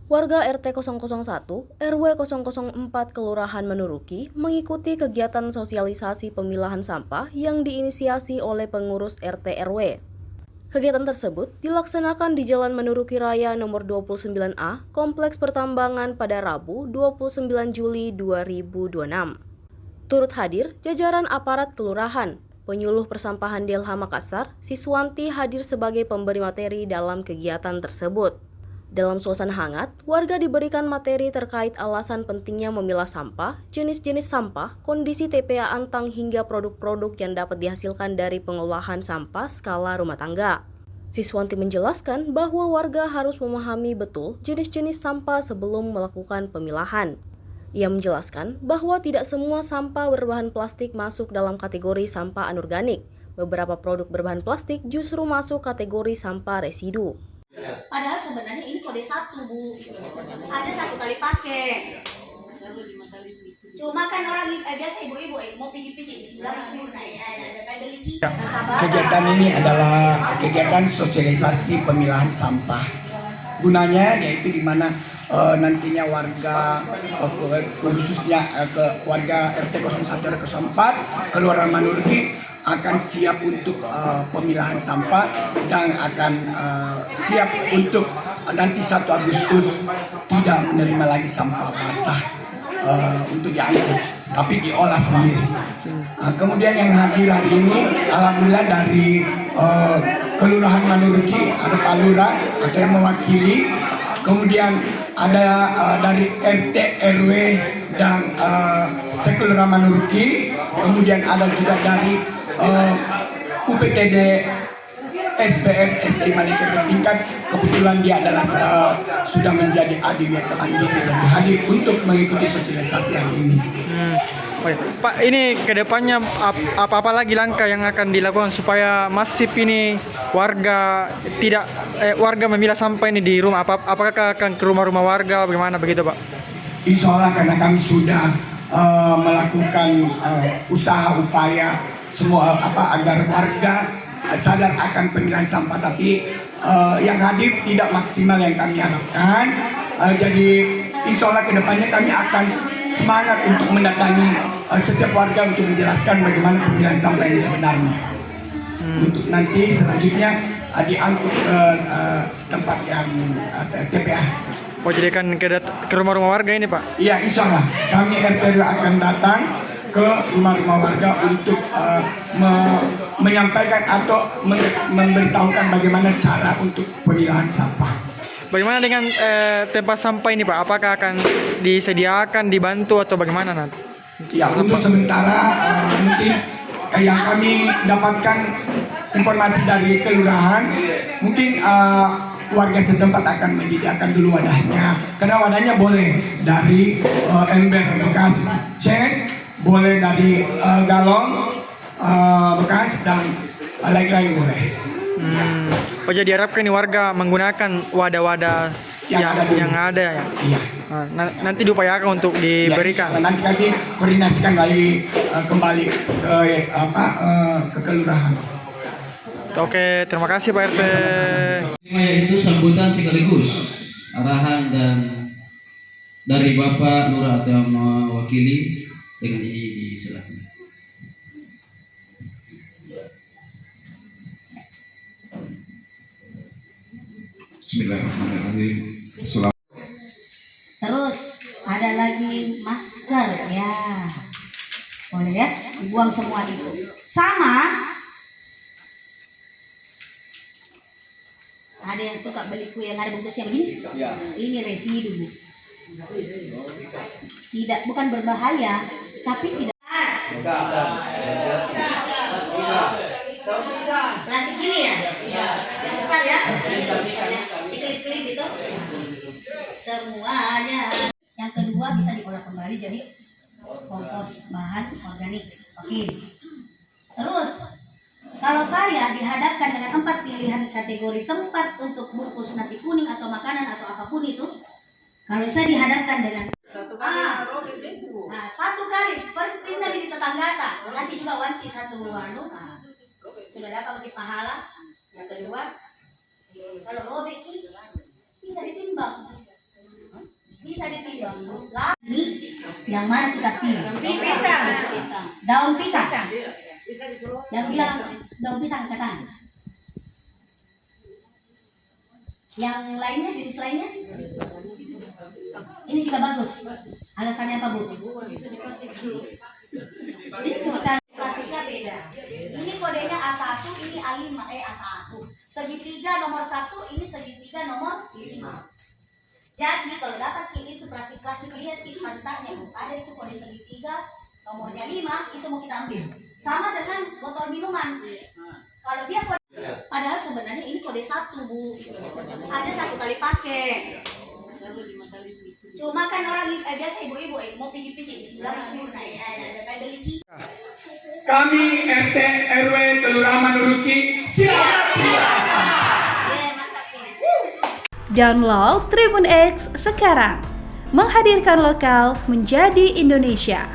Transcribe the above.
Warga RT 001, RW 004 Kelurahan Menuruki mengikuti kegiatan sosialisasi pemilahan sampah yang diinisiasi oleh pengurus RT RW. Kegiatan tersebut dilaksanakan di Jalan Menuruki Raya nomor 29A, Kompleks Pertambangan pada Rabu 29 Juli 2026. Turut hadir jajaran aparat kelurahan, penyuluh persampahan Delha Makassar, Siswanti hadir sebagai pemberi materi dalam kegiatan tersebut. Dalam suasana hangat, warga diberikan materi terkait alasan pentingnya memilah sampah, jenis-jenis sampah, kondisi TPA Antang hingga produk-produk yang dapat dihasilkan dari pengolahan sampah skala rumah tangga. Siswanti menjelaskan bahwa warga harus memahami betul jenis-jenis sampah sebelum melakukan pemilahan. Ia menjelaskan bahwa tidak semua sampah berbahan plastik masuk dalam kategori sampah anorganik. Beberapa produk berbahan plastik justru masuk kategori sampah residu. Padahal sebenarnya ini kode 1, Bu. Ada 1 kali pakai. Cuma kan orang biasa ibu-ibu mau pergi-pergi di sebelah Kegiatan ini adalah kegiatan sosialisasi pemilahan sampah. Gunanya yaitu di mana nantinya warga khususnya ke warga RT 01 RT 04 Kelurahan Menuruki akan siap untuk pemilahan sampah dan akan siap untuk nanti 1 Agustus tidak menerima lagi sampah basah untuk diangkut, tapi diolah sendiri. Kemudian yang hadir hari ini alhamdulillah dari Kelurahan Menuruki ada Pak Lurah atau yang mewakili, kemudian ada dari RT RW dan Sekelurahan Menuruki, kemudian ada juga dari UPTD SPF SD Malika tingkat, kebetulan dia adalah sudah menjadi adiwiyata mandiri dan hadir untuk mengikuti sosialisasi hari ini. Pak, ini kedepannya apa lagi langkah yang akan dilakukan supaya masif ini warga warga memilah sampah ini di rumah? Apakah akan ke rumah-rumah warga? Bagaimana begitu, Pak? Insya Allah karena kami sudah melakukan usaha upaya semua agar warga sadar akan pemilahan sampah, tapi yang hadir tidak maksimal yang kami harapkan. Jadi insya Allah kedepannya kami akan semangat untuk mendatangi setiap warga untuk menjelaskan bagaimana pemilahan sampah ini sebenarnya. Untuk nanti selanjutnya diangkut ke tempat yang TPA. Oh, jadi akan ke rumah-rumah warga ini, Pak? Iya, insya Allah kami RT akan datang ke rumah-rumah warga untuk menyampaikan atau memberitahukan bagaimana cara untuk pemilahan sampah. Bagaimana dengan tempat sampah ini, Pak? Apakah akan disediakan, dibantu atau bagaimana nanti? Ya, untuk sementara mungkin yang kami dapatkan informasi dari kelurahan, mungkin warga setempat akan menyediakan dulu wadahnya. Karena wadahnya boleh dari ember bekas cat, boleh dari galon bekas dan lain-lain boleh. Oh, jadi diharapkan nih warga menggunakan wadah-wadah yang ada ya. Iya. Nanti diupayakan untuk diberikan. Ya, nanti kami koordinasikan lagi kembali ke kelurahan. Oke, terima kasih Pak RT. Yaitu sambutan sekaligus arahan dan dari Bapak Lurah atau mewakili dengan ini disilakan. Bismillahirrahmanirrahim. Terus ada lagi masker ya. Boleh ya, dibuang semua itu. Sama ada yang suka beli kue yang ada bungkusnya begini? Ya. Ini residu, Bu. Tidak, bukan berbahaya, tapi tidak. Plastik gini ya? Iya. Yang besar ya? Diklip-klip itu. Semuanya. Yang kedua bisa diolah kembali jadi kompos bahan organik. Oke. Terus kalau saya dihadapkan dengan 4 pilihan kategori tempat untuk bungkus nasi kuning atau makanan atau apapun itu, kalau saya dihadapkan dengan satu kali pindah di tetangga, kasih juga wanti satu sudah dapat bagi pahala. Yang kedua, kalau robek bisa ditimbang. bisa dipilih. Ini yang mana kita pilih? Pisang. Daun pisang. Yang bilang daun pisang katakan. Yang lainnya, jenis lainnya? Ini juga bagus. Alasannya apa, Bu? Ini bukan plastiknya beda. Ini kodenya A1, ini A5, A1. Segitiga nomor 1, ini segitiga nomor 5. Jadi kalau dapat itu plastik-plastik, lihat itu mantaknya, Bu. Ada itu kode segitiga, nomornya 5, itu mau kita ambil. Sama dengan botol minuman. Kalau dia kode, padahal sebenarnya ini kode 1, Bu. Ada 1 kali pakai. Cuma kan orang biasa ibu-ibu mau pergi-pergi sebelah mana ada beli. Kami RT RW Kelurahan Manuruki siap biasa. Download Tribun X sekarang. Menghadirkan lokal menjadi Indonesia.